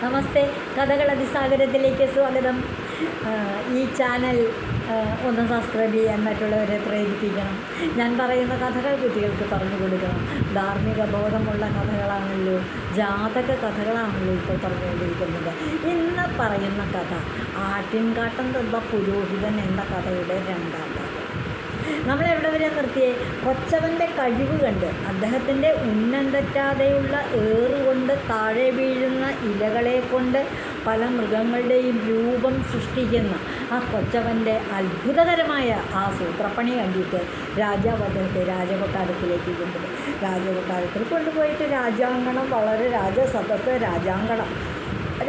നമസ്തേ, കഥകൾ അതിസാഗരത്തിലേക്ക് സ്വാഗതം. ഈ ചാനൽ ഒന്ന് സബ്സ്ക്രൈബ് ചെയ്യാൻ മറ്റുള്ളവരെ പ്രേരിപ്പിക്കണം. ഞാൻ പറയുന്ന കഥകൾ കുട്ടികൾക്ക് പറഞ്ഞു കൊടുക്കണം. ധാർമ്മിക ബോധമുള്ള കഥകളാണല്ലോ, ജാതക കഥകളാണല്ലോ ഇപ്പോൾ പറഞ്ഞുകൊണ്ടിരിക്കുന്നത്. ഇന്ന് പറയുന്ന കഥ ആട്ടിൻകാട്ടം തന്ന പുരോഹിതൻ എന്ന കഥയുടെ രണ്ടാം ഭാഗം. നമ്മളെവിടെ വരെ നിർത്തിയേ? കൊച്ചവൻ്റെ കഴിവ് കണ്ട് അദ്ദേഹത്തിൻ്റെ ഉന്നം തെറ്റാതെയുള്ള ഏറുകൊണ്ട് താഴെ വീഴുന്ന ഇലകളെ കൊണ്ട് പല മൃഗങ്ങളുടെയും രൂപം സൃഷ്ടിക്കുന്ന ആ കൊച്ചവൻ്റെ അത്ഭുതകരമായ ആ സൂത്രപ്പണി കണ്ടിട്ട് രാജാവ് അദ്ദേഹത്തെ രാജകൊട്ടാരത്തിലേക്ക് കൊണ്ടുപോയി. രാജകൊട്ടാരത്തിൽ കൊണ്ടുപോയിട്ട് രാജാങ്കണം, വളരെ രാജസദസ്സ്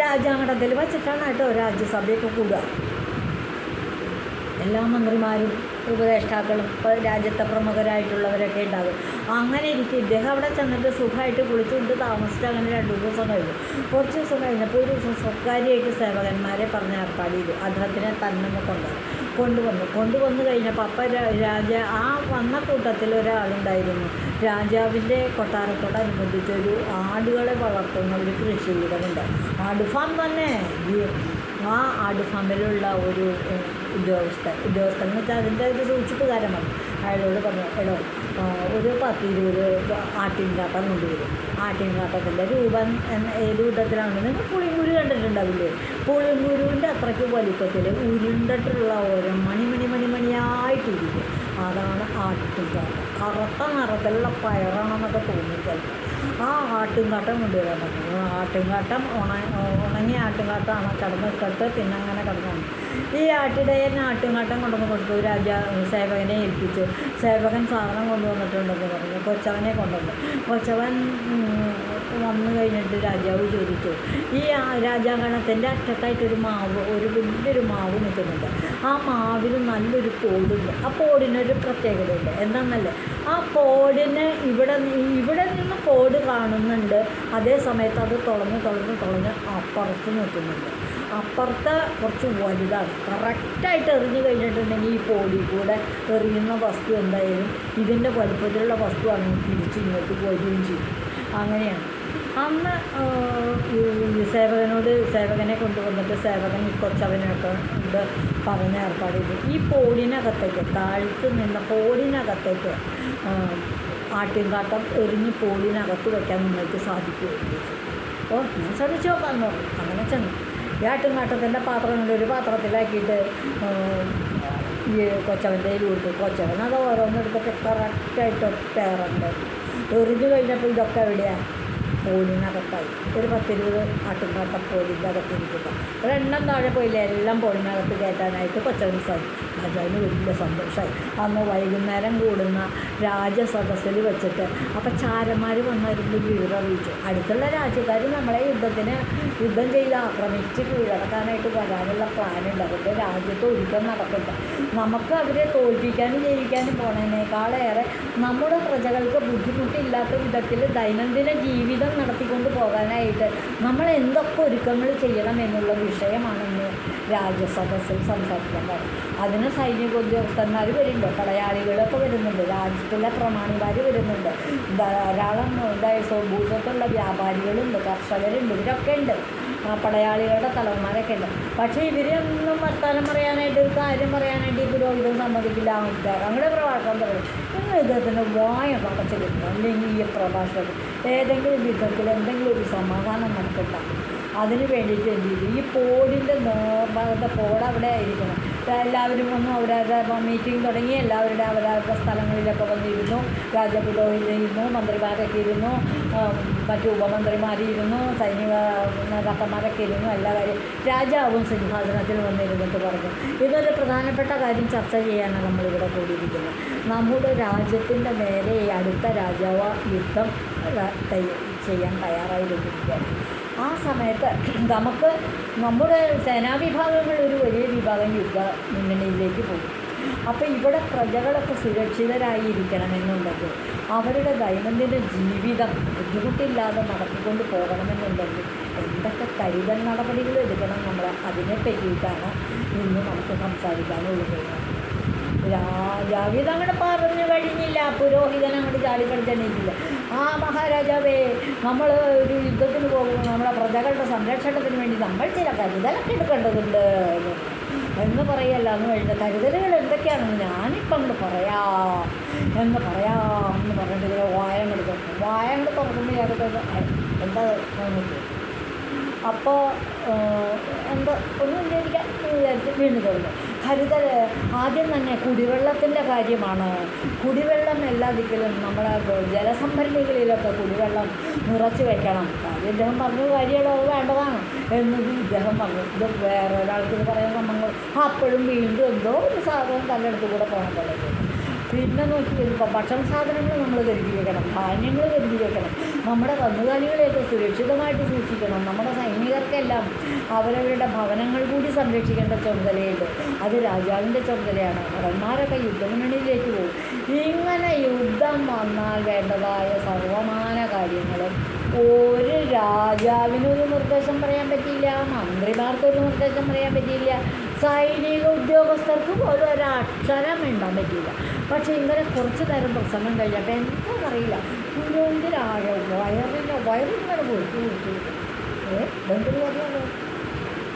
രാജാങ്കണത്തിൽ വച്ചിട്ടാണ് കേട്ടോ രാജ്യസഭയൊക്കെ കൂടുക. എല്ലാ മന്ത്രിമാരും ഉപദേഷ്ടാക്കളും രാജ്യത്തെ പ്രമുഖരായിട്ടുള്ളവരൊക്കെ ഉണ്ടാകും. അങ്ങനെ ഇരിക്കും. ഇദ്ദേഹം അവിടെ ചെന്നിട്ട് സുഖമായിട്ട് കുളിച്ചുകൊണ്ട് താമസിച്ചിട്ട് അങ്ങനെ 2 ദിവസം കഴിഞ്ഞു. കുറച്ച് ദിവസം കഴിഞ്ഞപ്പോൾ ഒരു സ്വകാര്യമായിട്ട് സേവകന്മാരെ പറഞ്ഞ് ഏർപ്പാട് ചെയ്തു. അദ്ദേഹത്തിനെ തന്നെ കൊണ്ടുവന്നു കഴിഞ്ഞപ്പോൾ അപ്പം ആ വന്ന കൂട്ടത്തിൽ ഒരാളുണ്ടായിരുന്നു. രാജാവിൻ്റെ കൊട്ടാരത്തോടനുബന്ധിച്ച് ഒരു ആടുകളെ വളർത്തുന്ന ഒരു കൃഷിയിടമുണ്ട്. ആട് ഫാം തന്നെ. ആ ആട് ഫാമിലുള്ള ഒരു ഉദ്യോഗസ്ഥൻ എന്ന് വെച്ചാൽ അതിൻ്റെ ഒരു സൂക്ഷിപ്പുകാരനാണ്. അയാളോട് പറഞ്ഞു, എടോ ഒരു 10-20 ആട്ടിൻകാട്ടം കൊണ്ടുവരും. ആട്ടിൻകാട്ടത്തിൻ്റെ രൂപം ഏത് വിധത്തിലാണ്? നിങ്ങൾ പുളിങ്കുരു കണ്ടിട്ടുണ്ടാവില്ലേ? പുളിങ്കുരുവിൻ്റെ അത്രയ്ക്ക് വലിപ്പത്തിൽ ഉരുണ്ടിട്ടുള്ള ഓരോ മണിയായിട്ടിരിക്കും. അതാണ് ആട്ടിൻകാട്ടം. കറുത്ത നിറത്തിലുള്ള പയറാണെന്നൊക്കെ തോന്നിക്കൽ ആ ആട്ടിൻകാട്ടം കൊണ്ടുവരാൻ പറ്റും. ആട്ടിൻകാട്ടം ഉണങ്ങിയ ആട്ടിൻകാട്ടമാണ് കിടന്നിട്ടിട്ട് പിന്നെ അങ്ങനെ കിടന്നു. ഈ ആട്ടിടയൻ ആട്ടിൻകാട്ടം കൊണ്ടുവന്ന് കൊടുത്തു. സേവകനെ ഏൽപ്പിച്ചു. സേവകൻ സാധനം കൊണ്ടുവന്നിട്ടുണ്ടെന്ന് പറഞ്ഞു. കൊച്ചവനെ കൊണ്ടുവന്നു. കൊച്ചവൻ വന്നു കഴിഞ്ഞിട്ട് രാജാവ് ചോദിച്ചു, ഈ രാജാങ്കണത്തിൻ്റെ അറ്റത്തായിട്ടൊരു വലിയൊരു മാവ് നിൽക്കുന്നുണ്ട്. ആ മാവിൽ നല്ലൊരു പോടുണ്ട്. ആ പോടിനൊരു പ്രത്യേകതയുണ്ട്. എന്താണെന്നല്ലേ, ആ പോടിന് ഇവിടെ നിന്ന് പോട് കാണുന്നുണ്ട്. അതേ സമയത്ത് അത് തുളഞ്ഞ് അപ്പുറത്ത് നിൽക്കുന്നുണ്ട്. അപ്പുറത്ത് കുറച്ച് വലുതാണ്. കറക്റ്റായിട്ട് എറിഞ്ഞു കഴിഞ്ഞിട്ടുണ്ടെങ്കിൽ ഈ പോടി കൂടെ എറിയുന്ന വസ്തു എന്തായാലും ഇതിൻ്റെ വലുപ്പത്തിലുള്ള വസ്തുവാണെങ്കിൽ തിരിച്ചിങ്ങോട്ട് വരികയും ചെയ്യും. അങ്ങനെയാണ്. അന്ന് സേവകനെ കൊണ്ടുവന്നിട്ട് സേവകൻ കൊച്ചവനൊക്കെ ഇത് പറഞ്ഞ് ഏർപ്പാട് ചെയ്തു. ഈ പോടിനകത്തേക്ക്, താഴ്ത്തു നിന്ന പോടിനകത്തേക്ക് ആട്ടിൻകാട്ടം എറിഞ്ഞ് പോടിനകത്ത് വയ്ക്കാൻ നിങ്ങൾക്ക് സാധിക്കുമോ? ഞാൻ ശ്രമിച്ചു നോക്കാൻ പറഞ്ഞു. അങ്ങനെ ചെന്നു. ഈ ആട്ടിൻകാട്ടത്തിൻ്റെ ഒരു പാത്രത്തിലാക്കിയിട്ട് ഈ കൊച്ചവൻ്റെ കയ്യിൽ കൊടുത്തു. കൊച്ചവൻ അത് ഓരോന്നെടുത്തിട്ട് കറക്റ്റായിട്ട് പേറുണ്ട്. എറിഞ്ഞു കഴിഞ്ഞപ്പോൾ ഇതൊക്കെ എവിടെയാണ്? പോളിനകത്തായി. ഒരു 10-20 ആട്ടിൻകാട്ടം പോളിൻ്റെ അകത്തിരിക്കുക. ഒരെണ്ണം താഴെ പോയില്ല. എല്ലാം പോളിനകത്ത് കയറ്റാനായിട്ട് കൊച്ചവന് സാധിക്കും. രാജാവിന് വലിയ സന്തോഷമായി. അന്ന് വൈകുന്നേരം കൂടുന്ന രാജസദസ്സിൽ വെച്ചിട്ട് അപ്പം ചാരന്മാർ വന്നവരുടെ വിവരം അറിയിച്ചു. അടുത്തുള്ള രാജ്യക്കാർ നമ്മളെ യുദ്ധം ചെയ്ത് ആക്രമിച്ച് കീഴടക്കാനായിട്ട് വരാനുള്ള പ്ലാനുണ്ട്. അവരുടെ രാജ്യത്ത് ഒരുക്കം നടക്കില്ല. നമുക്ക് അവരെ തോൽപ്പിക്കാനും ജയിക്കാനും പോണതിനേക്കാളേറെ നമ്മുടെ പ്രജകൾക്ക് ബുദ്ധിമുട്ടില്ലാത്ത വിധത്തിൽ ദൈനംദിന ജീവിതം നടത്തിക്കൊണ്ട് പോകാനായിട്ട് നമ്മൾ എന്തൊക്കെ ഒരുക്കങ്ങൾ ചെയ്യണം എന്നുള്ള വിഷയമാണെന്ന് രാജ്യസദസ്സിൽ സംസാരിക്കാൻ പാടില്ല. അതിന് സൈനിക ഉദ്യോഗസ്ഥന്മാർ വരുന്നുണ്ട്, പടയാളികളൊക്കെ വരുന്നുണ്ട്, രാജ്യത്തുള്ള പ്രമാണിമാർ വരുന്നുണ്ട്, ധാരാളം ഭൂസ്വത്തുള്ള വ്യാപാരികളുണ്ട്, കർഷകരുണ്ട്, ഇവരൊക്കെ ഉണ്ട്. പടയാളികളുടെ തലവന്മാരൊക്കെ ഉണ്ട്. പക്ഷേ ഇവരൊന്നും വർത്താനം പറയാനായിട്ട്, ഒരു കാര്യം പറയാനായിട്ട് ഈ പുരോഹിതം സമ്മതിക്കില്ല. അങ്ങനെ പ്രഭാഷണം പറയും. നിങ്ങൾ ഇദ്ദേഹത്തിൻ്റെ വായ അടച്ചു കിട്ടണം. അല്ലെങ്കിൽ ഈ പ്രഭാഷണം ഏതെങ്കിലും വിധത്തിൽ എന്തെങ്കിലും ഒരു സമാധാനം നമുക്കുണ്ടാകും. അതിന് വേണ്ടിയിട്ട് എന്ത് ചെയ്തു? ഈ പോടിൻ്റെ നേർഭാഗത്തെ പോട് അവിടെ ആയിരിക്കണം. എല്ലാവരും വന്നു. അവരവരുടെ മീറ്റിംഗ് തുടങ്ങി. അവരവരുടെ സ്ഥലങ്ങളിലൊക്കെ വന്നിരുന്നു. രാജപുരോഹിതരുന്നു, മന്ത്രിമാരൊക്കെ ഇരുന്നു, മറ്റു ഉപമന്ത്രിമാരിരുന്നു, സൈനിക നേതാക്കന്മാരൊക്കെ ഇരുന്നു. എല്ലാ കാര്യം രാജാവും സിംഹാസനത്തിൽ വന്നിരുന്നിട്ട് പറഞ്ഞു, ഇതൊരു പ്രധാനപ്പെട്ട കാര്യം ചർച്ച ചെയ്യാനാണ് നമ്മളിവിടെ കൂടിയിരിക്കുന്നത്. നമ്മുടെ രാജ്യത്തിൻ്റെ നേരെ അടുത്ത രാജാവ് യുദ്ധം ചെയ്യാൻ തയ്യാറായിരിക്കുകയാണ്. ആ സമയത്ത് നമ്മുടെ സേനാവിഭാഗങ്ങൾ ഒരു വലിയ വിഭാഗം യുദ്ധ മുന്നണിയിലേക്ക് പോകും. അപ്പോൾ ഇവിടെ പ്രജകളൊക്കെ സുരക്ഷിതരായിരിക്കണമെന്നുണ്ടെങ്കിൽ, അവരുടെ ദൈനംദിന ജീവിതം ബുദ്ധിമുട്ടില്ലാതെ നടത്തിക്കൊണ്ട് പോകണമെന്നുണ്ടെങ്കിൽ എന്തൊക്കെ കരുതൽ നടപടികൾ എടുക്കണം നമ്മൾ അതിനെ പറ്റിയിട്ടാണ് ഇന്ന് നമുക്ക് സംസാരിക്കാനുള്ളത്. രാജാവ് ഇതങ്ങോട്ട് പറഞ്ഞു കഴിഞ്ഞില്ല. പുരോഹിതൻ അങ്ങോട്ട് ചാടിക്കളിച്ചെണീറ്റില്ല. ആ മഹാരാജാവേ, നമ്മൾ ഒരു യുദ്ധത്തിന് പോകുമ്പോൾ നമ്മുടെ പ്രജകളുടെ സംരക്ഷണത്തിന് വേണ്ടി നമ്മൾ ചില കരുതലൊക്കെ എടുക്കേണ്ടതുണ്ട് എന്ന് പറയല്ല. എന്ന് കഴിഞ്ഞ കരുതലുകൾ എന്തൊക്കെയാണെന്ന് ഞാനിപ്പം അങ്ങോട്ട് എന്ന് പറഞ്ഞിട്ട് വായങ്ങോട്ട് തുറക്കുമ്പോൾ ഏതൊക്കെ എന്താ തോന്നിട്ട് അപ്പോൾ എന്താ ഒന്നും വിചാരിക്കാൻ വിചാരിച്ച് വീണ്ടും തോന്നുന്നു. കരുതൽ ആദ്യം തന്നെ കുടിവെള്ളത്തിൻ്റെ കാര്യമാണ്. കുടിവെള്ളം എല്ലാ ദിക്കിലും നമ്മളെ ജലസംഭരണികളിലൊക്കെ കുടിവെള്ളം നിറച്ച് വയ്ക്കണം. കാര്യം ഇദ്ദേഹം പറഞ്ഞ കാര്യങ്ങളോ അത് വേണ്ടതാണ് എന്നത് ഇദ്ദേഹം പറഞ്ഞു. ഇത് വേറെ ഒരാൾക്ക് ഇത് പറയാൻ നമ്മൾ അപ്പോഴും വീണ്ടും എന്തോ ഒരു സാധനം തല്ലെടുത്ത് കൂടെ പോകണം പോലെ. പിന്നെ നോക്കി വരുമ്പോൾ ഭക്ഷണ സാധനങ്ങൾ നമ്മൾ കരുതി വയ്ക്കണം, ധാന്യങ്ങൾ കരുതി വയ്ക്കണം, നമ്മുടെ കന്നുകാലികളെയൊക്കെ സുരക്ഷിതമായിട്ട് സൂക്ഷിക്കണം. നമ്മുടെ സൈനികർക്കെല്ലാം അവരവരുടെ ഭവനങ്ങൾ കൂടി സംരക്ഷിക്കേണ്ട ചുമതലയുണ്ട്. അത് രാജാവിൻ്റെ ചുമതലയാണ്. ഭടന്മാരൊക്കെ യുദ്ധമുന്നണിയിലേക്ക് പോകും. ഇങ്ങനെ യുദ്ധം വന്നാൽ വേണ്ടതായ സർവമാന കാര്യങ്ങളും ഒരു രാജാവിനൊരു നിർദ്ദേശം പറയാൻ പറ്റിയില്ല, മന്ത്രിമാർക്കൊരു നിർദ്ദേശം പറയാൻ പറ്റിയില്ല, സൈനിക ഉദ്യോഗസ്ഥർക്ക് പോലും ഒരക്ഷരം മിണ്ടാൻ പറ്റിയില്ല. പക്ഷേ ഇങ്ങനെ കുറച്ച് നേരം പ്രസംഗം കഴിഞ്ഞപ്പോൾ എന്താണെന്നറിയില്ല, പുരോഹിതരാകെ വയറിങ്ങനെ കൊടുത്തു എന്തൊരു കാര്യമാണ്.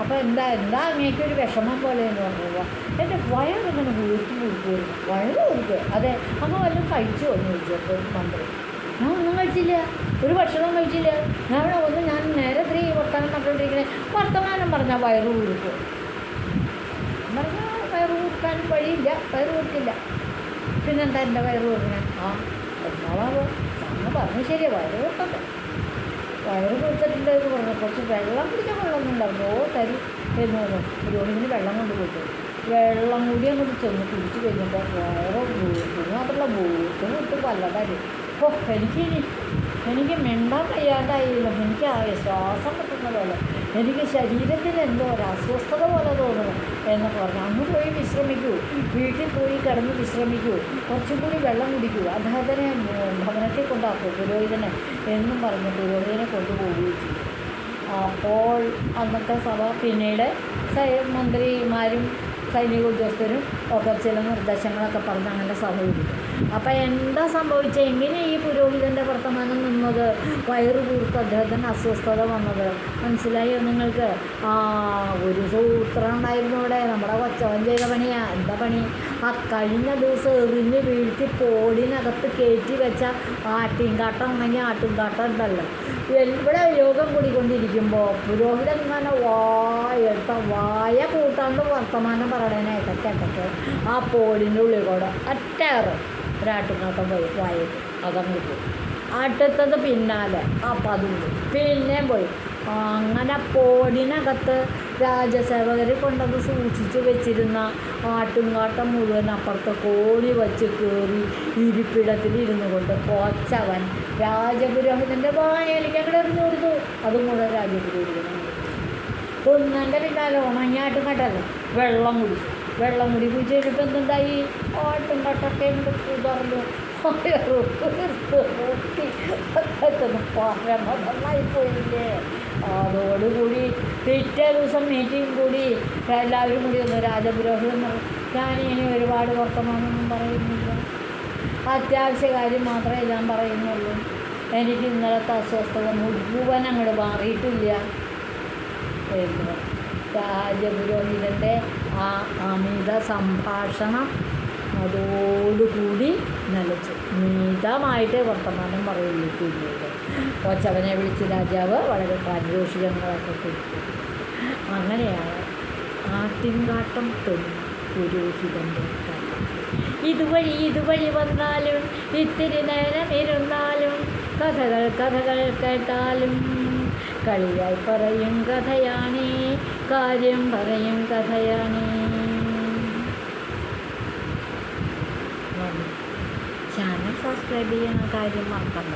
അപ്പോൾ എന്താ അങ്ങേക്കൊരു വിഷമം പോലെ എന്ന് പറഞ്ഞപ്പോൾ എൻ്റെ വയറിങ്ങനെ വീർത്ത് വയറ് വീർക്കുക. അതെ, അങ്ങ് വല്ലതും കഴിച്ചു എന്ന് ചോദിച്ചപ്പോൾ മന്ത്രി, ഞാൻ ഒന്നും കഴിച്ചില്ല, ഒരു ഭക്ഷണം കഴിച്ചില്ല, ഞാൻ നേരെ ഇത്തിരി വർത്തമാനം പറഞ്ഞുകൊണ്ടിരിക്കണേ. വർത്തമാനം പറഞ്ഞാൽ വയറ് വീർക്കും പറഞ്ഞാൽ വയറ് വീർക്കാനും വഴിയില്ല, വയറ് വീർക്കില്ല. പിന്നെന്താ എൻ്റെ വയറ് വീർക്കണേ? എന്താണോ അങ്ങ് പറഞ്ഞു ശരിയാ, വയറ് വീർക്കട്ടെ. വയറ് വീർത്തിട്ടുണ്ട് എന്ന് പറഞ്ഞു. കുറച്ച് വെള്ളം കുടിക്കാൻ വെള്ളമൊന്നും ഉണ്ടായിരുന്നു. തരി എന്ന് പറഞ്ഞു. പുരോഹിതന് വെള്ളം കൊണ്ട് കൊടുത്തു. വെള്ളം കൂടി അങ്ങോട്ട് ചെന്ന് കുടിച്ച് കഴിഞ്ഞപ്പോൾ വയറ് വീർക്കുന്നു. മാത്രമല്ല വീർത്ത് വല്ലതായി. എനിക്ക് മിണ്ടാൻ വയ്യാണ്ടായില്ലോ. എനിക്ക് ശ്വാസം കിട്ടുന്ന പോലെ, എനിക്ക് ശരീരത്തിൽ എന്തോ ഒരു അസ്വസ്ഥത പോലെ തോന്നുന്നു എന്നൊക്കെ പറഞ്ഞു. അങ്ങ് പോയി വിശ്രമിക്കൂ, വീട്ടിൽ പോയി കിടന്ന് വിശ്രമിക്കൂ, കുറച്ചും കൂടി വെള്ളം കുടിക്കൂ, അദ്ദേഹത്തിനെ ഭവനത്തിൽ കൊണ്ടാക്കൂ പുരോഹിതനെ എന്നും പറഞ്ഞ് പുരോഹിതനെ കൊണ്ടുപോവുകയും ചെയ്തു. അപ്പോൾ അന്നത്തെ സഭ പിന്നീട് മന്ത്രിമാരും സൈനിക ഉദ്യോഗസ്ഥരും ഒക്കെ ചില നിർദ്ദേശങ്ങളൊക്കെ പറഞ്ഞ് അങ്ങനെ സഭ വിളിക്കും. അപ്പോൾ എന്താ സംഭവിച്ചത്? എങ്ങനെ ഈ പുരോഹിതൻ്റെ വർത്തമാനം നിന്നത്? വയറ് കൂർത്ത് അദ്ദേഹത്തിന് അസ്വസ്ഥത വന്നത് മനസ്സിലായോ നിങ്ങൾക്ക്? ഒരു സൂത്രം ഉണ്ടായിരുന്നു ഇവിടെ. നമ്മുടെ കൊച്ചവൻ ചെയ്ത പണിയാ. എന്താ പണി? കഴിഞ്ഞ ദിവസം എറിഞ്ഞ് വീഴ്ത്തി പോടിനകത്ത് കയറ്റി വെച്ച ആട്ടിൻകാട്ടം ഉണ്ടെങ്കിൽ ആട്ടിൻകാട്ടം ഉണ്ടല്ലോ, ഇവിടെ യോഗം കൂടിക്കൊണ്ടിരിക്കുമ്പോൾ പുരോഹിതൻ ഇങ്ങനെ വായ കൂട്ടാണ്ട് വർത്തമാനം പറയണേക്കൊക്കെ ആ പോടിൻ്റെ ഉള്ളിൽ കൂടെ ഒറ്റേറ് ഒരാട്ടിൻകാട്ടം പോയി വായ അതങ്ങ് പോയി. അടുത്തത് പിന്നാലെ അപ്പം അതും പോയി, പിന്നെയും പോയി. അങ്ങനെ പോടിനകത്ത് രാജസേവകർ കൊണ്ടത് സൂക്ഷിച്ച് വെച്ചിരുന്ന ആട്ടുംകാട്ടം മുഴുവൻ അപ്പുറത്തെ കോണി വച്ച് കയറി ഇരിപ്പിടത്തിലിരുന്നു കൊണ്ട് കൊച്ചവൻ രാജപുരോഹിതൻ്റെ വായയിലേക്ക് അങ്ങനെ എറിഞ്ഞു കൊടുത്തു. അതും മുഴുവൻ രാജപുരോഹിതനെ ഒന്നെൻ്റെ പിന്നാലെ ഉണങ്ങിയാട്ടുംകാട്ടല്ലേ വെള്ളം കുടിച്ച് കഴിഞ്ഞപ്പോൾ എന്തുണ്ടായി? ആട്ടുംകാട്ടൊക്കെ ഉണ്ട് കുതർന്നു പരമതന്നായി പോയില്ലേ. അതോടുകൂടി പിറ്റേ ദിവസം മീറ്റിംഗ് കൂടി എല്ലാവരും കൂടി ഒന്ന് രാജപുരോഹിതൻ ഞാനിനി ഒരുപാട് വർത്തമാനമൊന്നും പറയുന്നില്ല, അത്യാവശ്യ കാര്യം മാത്രമേ ഞാൻ പറയുന്നുള്ളൂ. എനിക്ക് ഇന്നലത്തെ അസ്വസ്ഥത മുഴുവൻ അങ്ങോട്ട് മാറിയിട്ടില്ല എന്ന് രാജപുരോഹിതൻ്റെ ആ അമിത സംഭാഷണം അതോടുകൂടി നിലച്ചു. മിതമായിട്ട് വർത്തമാനം പറയുള്ളൂ. പിന്നീട് കൊച്ചവനെ വിളിച്ച് രാജാവ് വളരെ പാരിതോഷികങ്ങളൊക്കെ കൊടുത്തു. അങ്ങനെയാണ് ആട്ടിൻകാട്ടം പുരോഹിതൻ്റെ കഥ. ഇതുവഴി വന്നാലും ഇത്തിരി നേരം ഇരുന്നാലും കഥകൾ കേട്ടാലും കളിയായി പറയും കഥയാണേ, കാര്യം പറയും കഥയാണേ. ചാനൽ സബ്സ്ക്രൈബ് ചെയ്യുന്ന കാര്യം മറക്കണ്ട.